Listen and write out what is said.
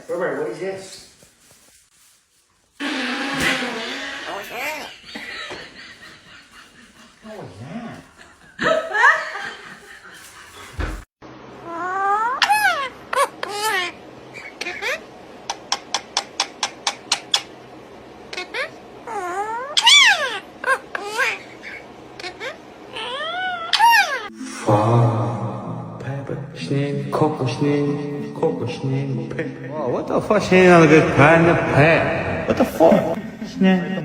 Robert, what is this? Oh yeah. Oh, yeah. Schnee, Kokosschnee, Kokosschnee, Pay. Wow, what the fuck? Schnee, another good pan, pay. What the fuck? Schnee.